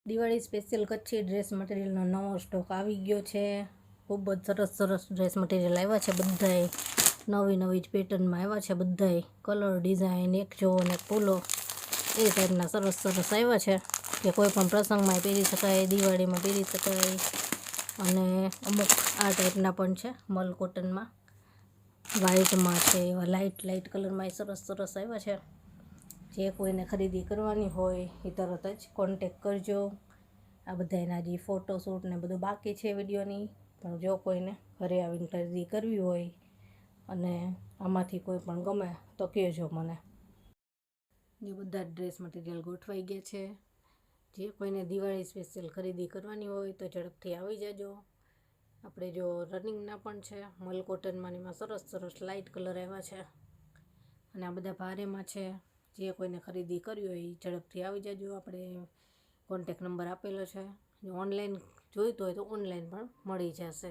Diwali special Kutchi dress મટીરિયલનો નવો stock આવી ગયો છે। ખૂબ જ સરસ સરસ ડ્રેસ મટીરિયલ આવ્યા છે। બધાય નવી જ પેટર્નમાં આવ્યા છે। બધાય કલર ડિઝાઇન એક જો ને ફૂલો એ ટાઈપના સરસ સરસ આવ્યા છે કે કોઈ પણ પ્રસંગમાં પહેરી શકાય, દિવાળીમાં પહેરી શકાય। અને અમુક આ ટાઈપના પણ છે મલ કોટનમાં, વ્હાઇટમાં છે, એવા લાઇટ કલરમાં સરસ સરસ આવ્યા છે। જે કોઈને ખરીદી કરવાની હોય એ તરત જ કોન્ટેક કરજો। આ બધાના જે ફોટોશૂટ ને બધું બાકી છે વિડીયોની, પણ જો કોઈને ઘરે આવીને ખરીદી કરવી હોય અને આમાંથી કોઈ પણ ગમે તો કહેજો મને। જે બધા ડ્રેસ મટીરિયલ ગોઠવાઈ ગયા છે। જે કોઈને દિવાળી સ્પેશિયલ ખરીદી કરવાની હોય તો ઝડપથી આવી જાજો। આપણે જો રનિંગના પણ છે મલ કોટનમાં, એમાં સરસ સરસ લાઇટ કલર આવ્યા છે અને આ બધા ભારેમાં છે। જે કોઈને ખરીદી કરવી હોય એ ઝડપથી આવી જાજો। આપણે કોન્ટેક નંબર આપેલો છે। જો ઓનલાઈન જોઈતો હોય તો ઓનલાઈન પણ મળી જશે।